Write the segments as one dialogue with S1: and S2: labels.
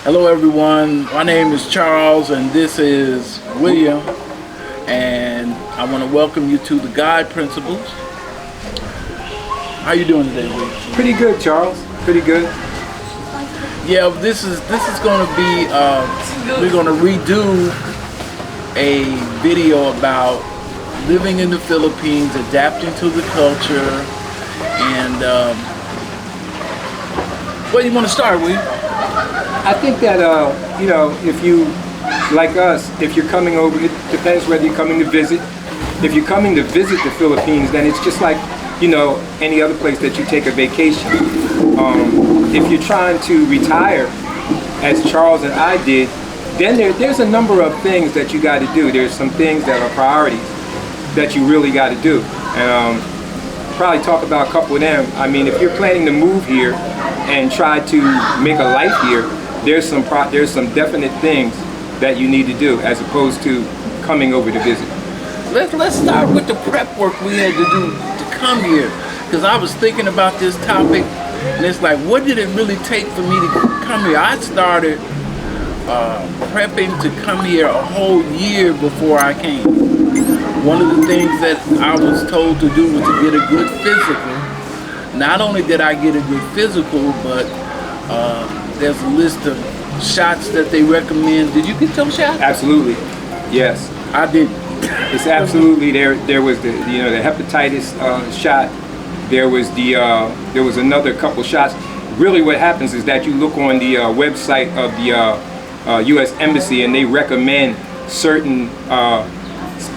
S1: Hello everyone, my name is Charles and this is William, and I want to welcome you to the Guide Principles. How you doing today, William?
S2: Pretty good, Charles. Pretty good.
S1: Yeah, this is going to be, we're going to redo a video about living in the Philippines, adapting to the culture, and where do you want to start, William?
S2: I think that, if you, like us, if you're coming over, it depends whether you're coming to visit. If you're coming to visit the Philippines, then it's just like, any other place that you take a vacation. If you're trying to retire, as Charles and I did, then there's a number of things that you got to do. There's some things that are priorities that you really got to do. And probably talk about a couple of them. I mean, if you're planning to move here and try to make a life here, there's some definite things that you need to do as opposed to coming over to visit.
S1: Let's start with the prep work we had to do to come here, because I was thinking about this topic, and it's like, what did it really take for me to come here? I started prepping to come here a whole year before I came. One of the things that I was told to do was to get a good physical. Not only did I get a good physical, but there's a list of shots that they recommend.ดyou get those shots?
S2: Absolutely, yes.
S1: I didn't.
S2: It's absolutely there was the the hepatitis shot. There was another couple shots. Really, what happens is that you look on the website of the U.S. Embassy, and they recommend certain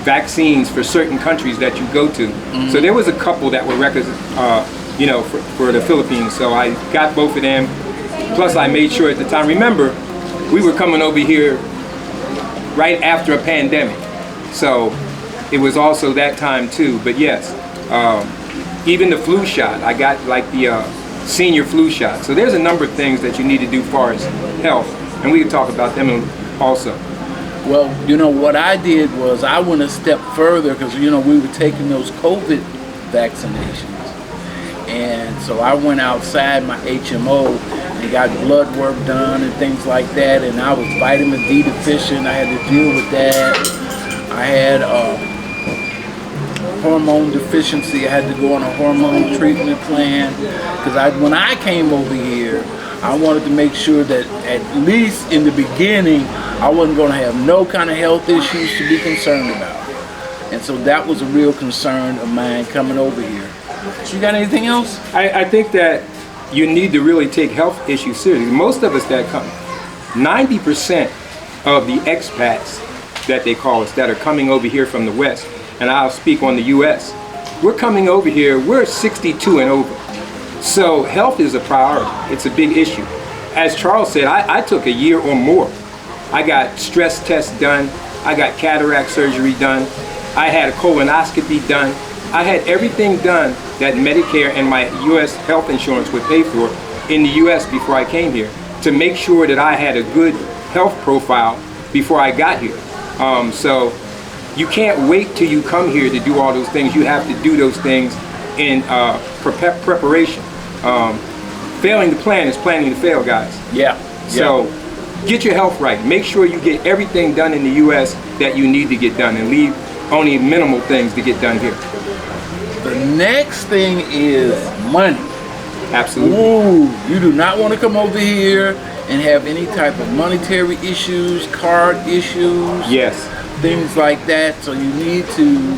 S2: vaccines for certain countries that you go to. Mm-hmm. So there was a couple that were for the Philippines. So I got both of them. Plus, I made sure at the time. Remember, we were coming over here right after a pandemic. So it was also that time too. But yes, even the flu shot, I got like the senior flu shot. So there's a number of things that you need to do as far as health, and we can talk about them also.
S1: Well, what I did was I went a step further, because we were taking those COVID vaccinations, and so I went outside my HMO and got blood work done and things like that, and I was vitamin D deficient. I had to deal with that. I had hormone deficiency. I had to go on a hormone treatment plan, because when I came over here, I wanted to make sure that at least in the beginning, I wasn't going to have no kind of health issues to be concerned about. And so that was a real concern of mine coming over here. You got anything else?
S2: I think that you need to really take health issues seriously. Most of us that come, 90% of the expats that they call us that are coming over here from the West, and I'll speak on the U.S., we're coming over here, we're 62 and over. So health is a priority. It's a big issue. As Charles said, I took a year or more. I got stress tests done. I got cataract surgery done. I had a colonoscopy done. I had everything done that Medicare and my U.S. health insurance would pay for in the U.S. before I came here, to make sure that I had a good health profile before I got here. So you can't wait till you come here to do all those things. You have to do those things in preparation. Failing to plan is planning to fail, guys.
S1: Yeah.
S2: So get your health right. Make sure you get everything done in the U.S. that you need to get done, and leave only minimal things to get done here.
S1: The next thing is money.
S2: Absolutely.
S1: Ooh, you do not want to come over here and have any type of monetary issues, card issues.
S2: Yes.
S1: Things like that. So you need to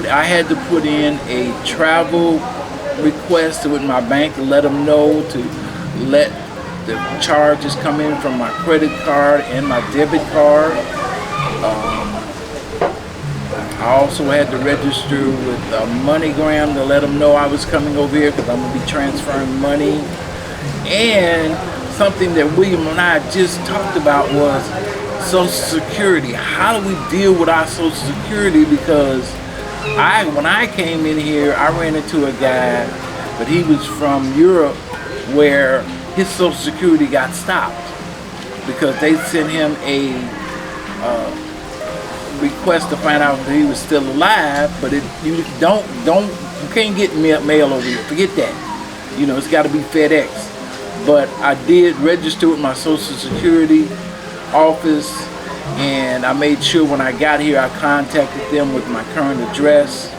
S1: I had to put in a travel request with my bank to let them know, to let the charges come in from my credit card and my debit card. I also had to register with MoneyGram to let them know I was coming over here, because I'm going to be transferring money. And something that William and I just talked about was Social Security. How do we deal with our Social Security? Because when I came in here, I ran into a guy, but he was from Europe, where his Social Security got stopped because they sent him a request to find out if he was still alive, but you can't get mail over here. Forget that. It's got to be FedEx. but I did register with my Social Security office, and I made sure when I got here I contacted them with my current address.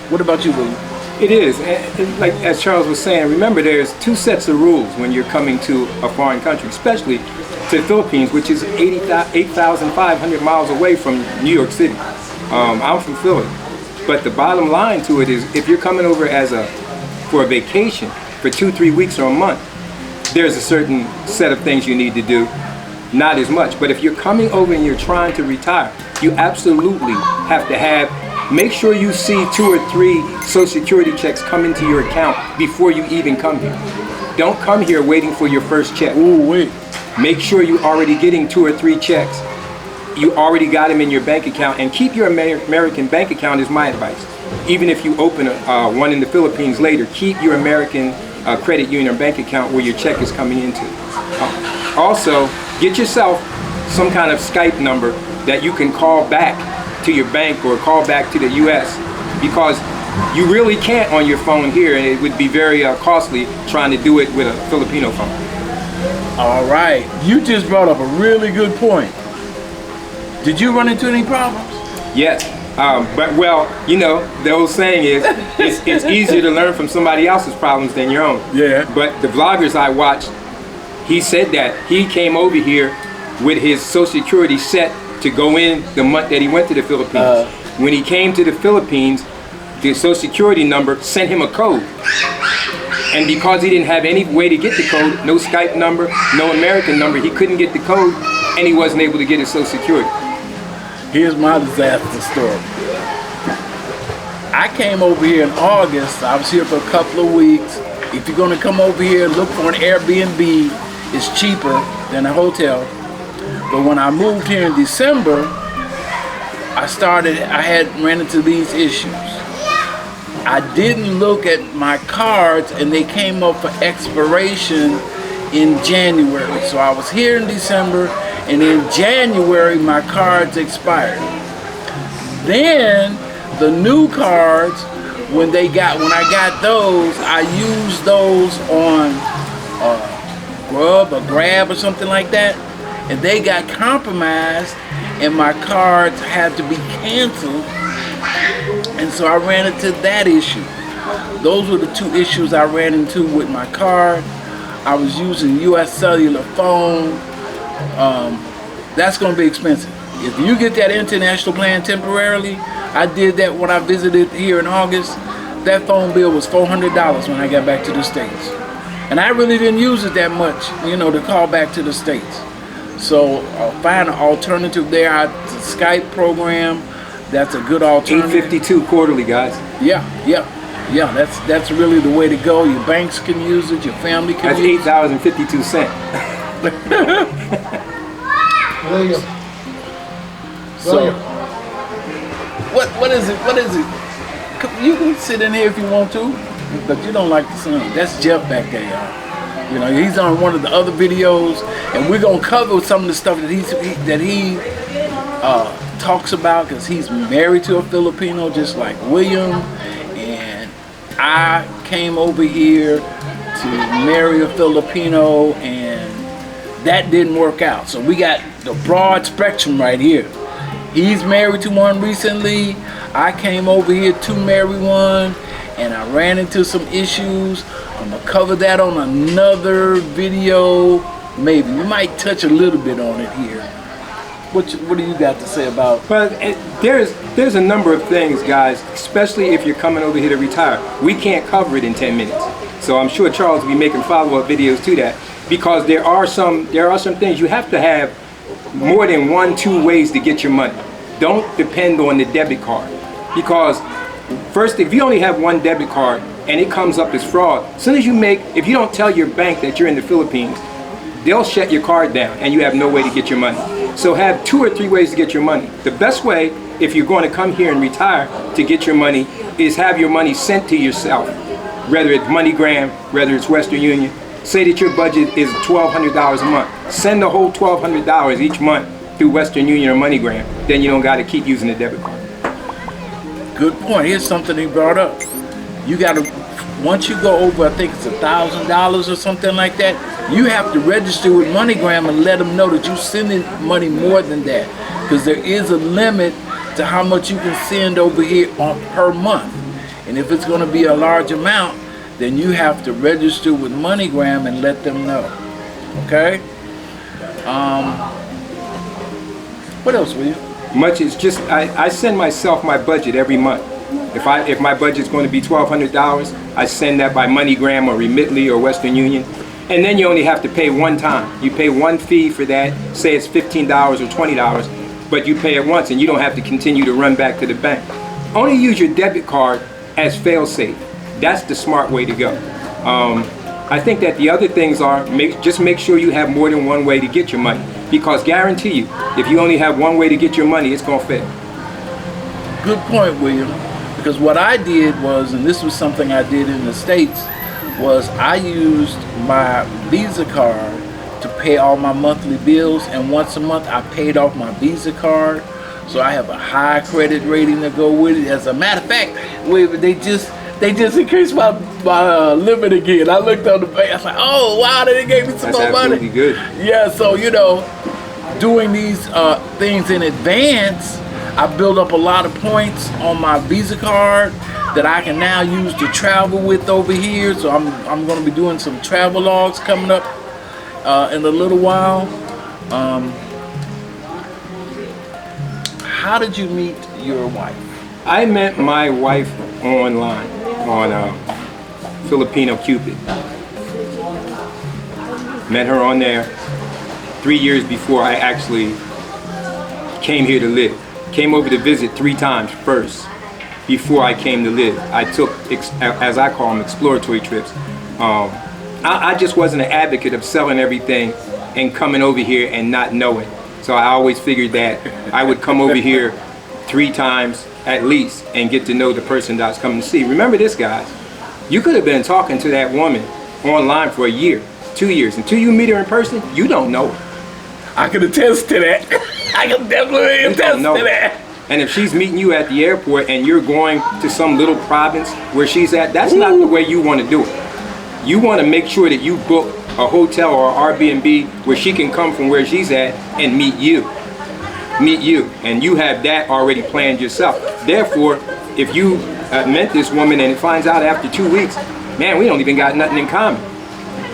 S1: What about you, William?
S2: It is, and like as Charles was saying, remember there's two sets of rules when you're coming to a foreign country, especially to the Philippines, which is 8,500 miles away from New York City. I'm from Philly, but the bottom line to it is if you're coming over for a vacation for 2-3 weeks or a month, there's a certain set of things you need to do, not as much. But if you're coming over and you're trying to retire, you absolutely have to make sure you see 2 or 3 Social Security checks come into your account before you even come here. Don't come here waiting for your first check.
S1: Ooh, wait.
S2: Make sure you're already getting 2 or 3 checks. You already got them in your bank account, and keep your American bank account is my advice. Even if you open one in the Philippines later, keep your American credit union or bank account where your check is coming into. Also, get yourself some kind of Skype number that you can call back to your bank or call back to the US, because you really can't on your phone here, and it would be very costly trying to do it with a Filipino phone.
S1: All right, you just brought up a really good point. Did you run into any problems?
S2: Yes, but well, you know, the old saying is, it's easier to learn from somebody else's problems than your own.
S1: Yeah.
S2: But the vloggers I watched, he said that he came over here with his Social Security set to go in the month that he went to the Philippines. When he came to the Philippines, the Social Security number sent him a code. And because he didn't have any way to get the code, no Skype number, no American number, he couldn't get the code, and he wasn't able to get his Social Security.
S1: Here's my disaster story. I came over here in August. I was here for a couple of weeks. If you're gonna come over here, look for an Airbnb. It's cheaper than a hotel. But when I moved here in December, I had ran into these issues. I didn't look at my cards, and they came up for expiration in January. So I was here in December, and in January my cards expired. Then the new cards, when I got those, I used those on Grab or something like that, and they got compromised, and my cards had to be canceled. And so I ran into that issue. Those were the 2 issues I ran into with my card. I was using US cellular phone. That's going to be expensive. If you get that international plan temporarily, I did that when I visited here in August. That phone bill was $400 when I got back to the States. And I really didn't use it that much, you know, to call back to the States. So I'll find an alternative there. The Skype program, that's a good alternative.
S2: $852 quarterly, guys.
S1: Yeah. That's really the way to go. Your banks can use it. Your family can use it.
S2: That's $8.52.
S3: William.
S1: So, what is it? You can sit in here if you want to, but you don't like the sun. That's Jeff back there, y'all. You know, he's on one of the other videos, and we're gonna cover some of the stuff that he talks about, because he's married to a Filipino, just like William. And I came over here to marry a Filipino, and that didn't work out. So we got the broad spectrum right here. He's married to one recently. I came over here to marry one, and I ran into some issues. I'm gonna cover that on another video. Maybe we might touch a little bit on it here. What do you got to say about?
S2: Well, there's a number of things, guys, especially if you're coming over here to retire. We can't cover it in 10 minutes. So I'm sure Charles will be making follow-up videos to that, because there are some things you have to have more than 1-2 ways to get your money. Don't depend on the debit card, because first, if you only have one debit card and it comes up as fraud, as soon as if you don't tell your bank that you're in the Philippines, they'll shut your card down and you have no way to get your money. So have 2 or 3 ways to get your money. The best way, if you're going to come here and retire, to get your money is have your money sent to yourself, whether it's MoneyGram, whether it's Western Union. Say that your budget is $1,200 a month. Send the whole $1,200 each month through Western Union or MoneyGram. Then you don't got to keep using the debit card.
S1: Good point. Here's something he brought up. You got to once you go over, I think it's $1,000 or something like that, you have to register with MoneyGram and let them know that you're sending money more than that, because there is a limit to how much you can send over here per month. And if it's going to be a large amount, then you have to register with MoneyGram and let them know. Okay? What else, will you?
S2: Much is just, I send myself my budget every month. If my budget's going to be $1,200, I send that by MoneyGram or Remitly or Western Union. And then you only have to pay one time. You pay one fee for that, say it's $15 or $20, but you pay it once and you don't have to continue to run back to the bank. Only use your debit card as fail-safe. That's the smart way to go. I think that the other things are, just make sure you have more than one way to get your money. Because guarantee you, if you only have one way to get your money, it's going to fail.
S1: Good point, William. Because what I did was, and this was something I did in the States, was I used my Visa card to pay all my monthly bills, and once a month I paid off my Visa card. So I have a high credit rating to go with it. As a matter of fact, they just increased my limit again. I looked on the bank, I was like, oh wow, they gave me some more money.
S2: That's absolutely good.
S1: Yeah, so doing these things in advance, I built up a lot of points on my Visa card that I can now use to travel with over here. So I'm going to be doing some travel logs coming up in a little while. How did you meet your wife?
S2: I met my wife online on Filipino Cupid. Met her on there 3 years before I actually came here to live. Came over to visit 3 times first before I came to live. I took, as I call them, exploratory trips. I just wasn't an advocate of selling everything and coming over here and not knowing. So I always figured that I would come over here 3 times at least and get to know the person that I was coming to see. Remember this, guys. You could have been talking to that woman online for a year, 2 years. Until you meet her in person, you don't know her.
S1: I can attest to that. I can definitely attest to that.
S2: And if she's meeting you at the airport and you're going to some little province where she's at, that's not the way you want to do it. You want to make sure that you book a hotel or Airbnb where she can come from where she's at and meet you. And you have that already planned yourself. Therefore, if you met this woman and it finds out after 2 weeks, man, we don't even got nothing in common,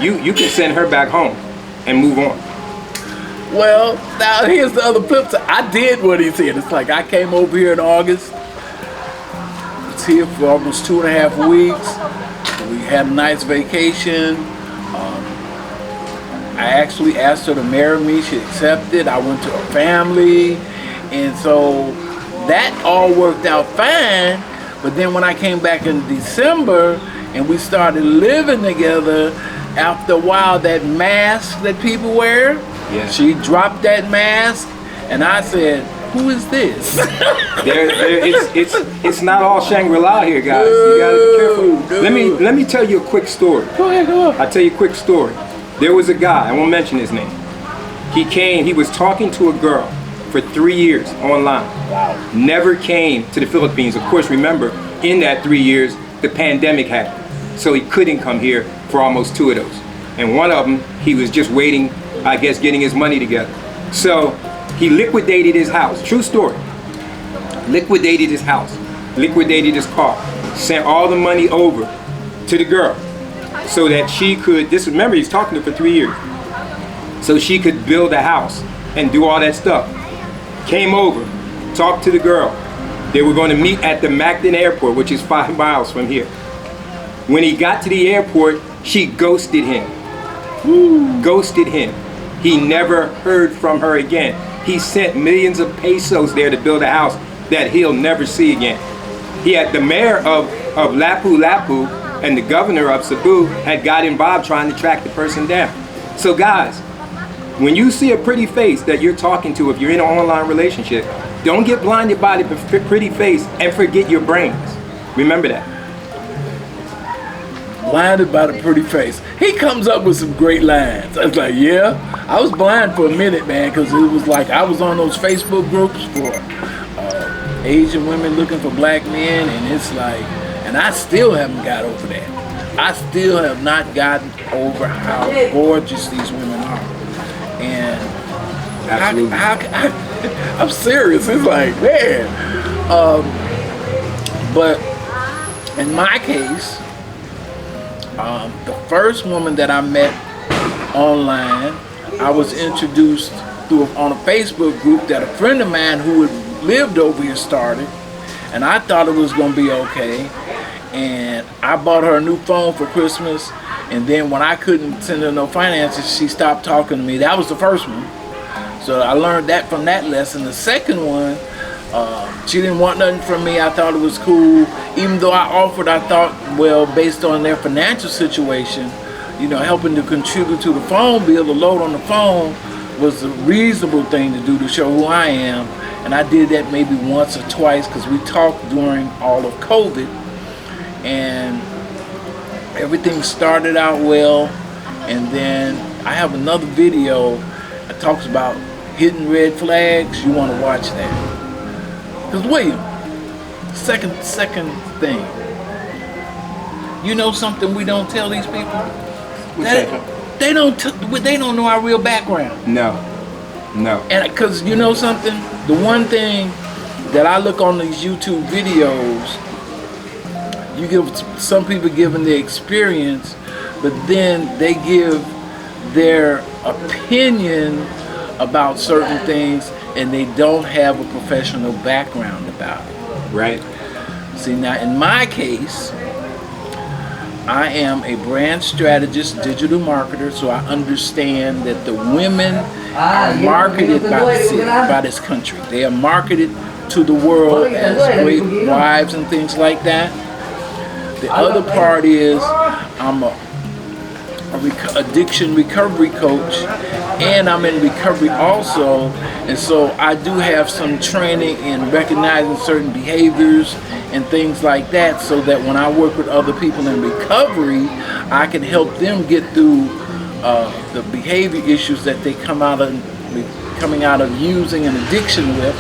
S2: you can send her back home and move on.
S1: Well, now here's the other flip side. I did what he said. It's like I came over here in August. Was here for almost 2.5 weeks. We had a nice vacation. I actually asked her to marry me. She accepted. I went to her family. And so that all worked out fine. But then when I came back in December and we started living together, after a while, that mask that people wear,
S2: yeah.
S1: She dropped that mask, and I said, who is this?
S2: It's not all Shangri-La here, guys. You gotta be careful. Let me tell you a quick story.
S1: Go ahead.
S2: I'll tell you a quick story. There was a guy, I won't mention his name. He was talking to a girl for 3 years online.
S1: Wow.
S2: Never came to the Philippines. Of course, remember, in that 3 years, the pandemic happened. So he couldn't come here for almost 2 of those. And one of them, he was just waiting, I guess, getting his money together. So he liquidated his house. True story. Liquidated his house. Liquidated his car. Sent all the money over to the girl so that she could, remember, he's talking to her for 3 years. So she could build a house and do all that stuff. Came over, talked to the girl. They were going to meet at the Mactan airport, which is 5 miles from here. When he got to the airport, she ghosted him. Ghosted him. He never heard from her again. He sent millions of pesos there to build a house that he'll never see again. He had the mayor of Lapu-Lapu and the governor of Cebu had got involved trying to track the person down. So guys, when you see a pretty face that you're talking to, if you're in an online relationship, don't get blinded by the pretty face and forget your brains. Remember that.
S1: Blinded by the pretty face. He comes up with some great lines. I was like, yeah. I was blind for a minute, man, because it was like I was on those Facebook groups for Asian women looking for black men, and it's like, And I still haven't got over that. I still have not gotten over how gorgeous these women are. And
S2: Absolutely.
S1: I'm serious. It's like, man. But in my case, the first woman that I met online, I was introduced on a Facebook group that a friend of mine who had lived over here started, and I thought it was going to be okay. And I bought her a new phone for Christmas, and then when I couldn't send her no finances, she stopped talking to me. That was the first one. So I learned that from that lesson. The second one, she didn't want nothing from me. I thought it was cool. Even though I offered, I thought, well, based on their financial situation, you know, helping to contribute to the phone bill, the load on the phone was a reasonable thing to do to show who I am. And I did that maybe once or twice because we talked during all of COVID. And everything started out well. And then I have another video that talks about hitting red flags. You want to watch that. Because William, second thing, you know something we don't tell these people? They don't know our real background.
S2: No.
S1: And because you know something, the one thing that I look on these YouTube videos, you give some people giving their experience, but then they give their opinion about certain things, and they don't have a professional background about it.
S2: Right.
S1: See, now in my case, I am a brand strategist, digital marketer, so I understand that the women are marketed by this country. They are marketed to the world as great wives and things like that. The other part is I'm a addiction recovery coach, and I'm in recovery also, and so I do have some training in recognizing certain behaviors and things like that, so that when I work with other people in recovery, I can help them get through the behavior issues that they coming out of using an addiction with.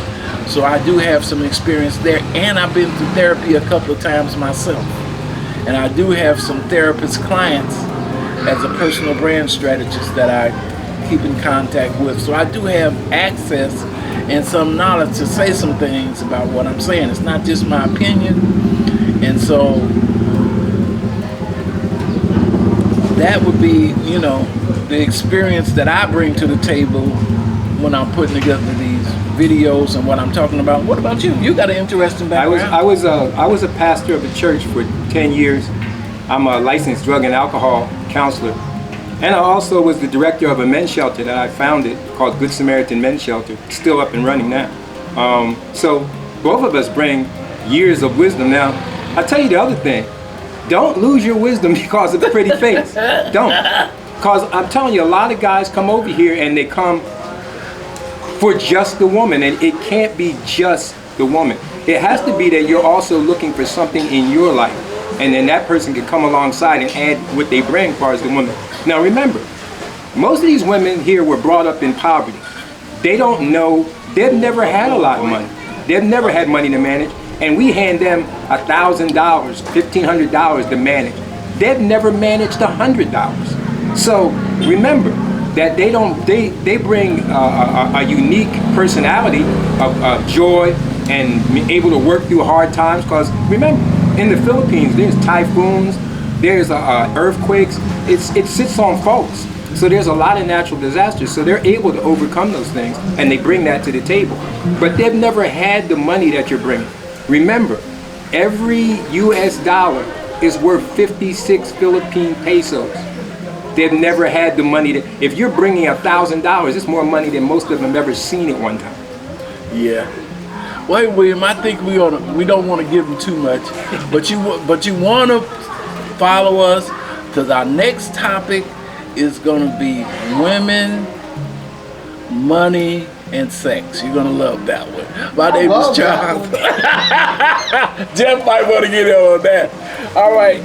S1: So I do have some experience there, and I've been through therapy a couple of times myself, and I do have some therapist clients as a personal brand strategist that I keep in contact with. So I do have access and some knowledge to say some things about what I'm saying. It's not just my opinion. And so that would be, you know, the experience that I bring to the table when I'm putting together these videos and what I'm talking about. What about you? You got an interesting background.
S2: I was a pastor of a church for 10 years. I'm a licensed drug and alcohol counselor. And I also was the director of a men's shelter that I founded called Good Samaritan Men's Shelter. It's still up and running now. So both of us bring years of wisdom. Now, I'll tell you the other thing. Don't lose your wisdom because of a pretty face. Don't. Because I'm telling you, a lot of guys come over here and they come for just the woman. And it can't be just the woman. It has to be that you're also looking for something in your life. And then that person can come alongside and add what they bring as far as the woman. Now remember, most of these women here were brought up in poverty. They don't know, they've never had a lot of money. They've never had money to manage. And we hand them $1,000, $1,500 to manage. They've never managed $100. So remember that they bring a unique personality of joy and able to work through hard times. Because remember, in the Philippines, there's typhoons, there's earthquakes. It sits on faults. So there's a lot of natural disasters. So they're able to overcome those things, and they bring that to the table. But they've never had the money that you're bringing. Remember, every US dollar is worth 56 Philippine pesos. They've never had the money that, if you're bringing $1,000, it's more money than most of them ever seen at one time.
S1: Yeah. Well, hey, William, I think we don't want to give them too much, but you want to follow us, because our next topic is going to be women, money, and sex. You're going to love that one. My name is Charles. Jeff might want to get in on that. All right.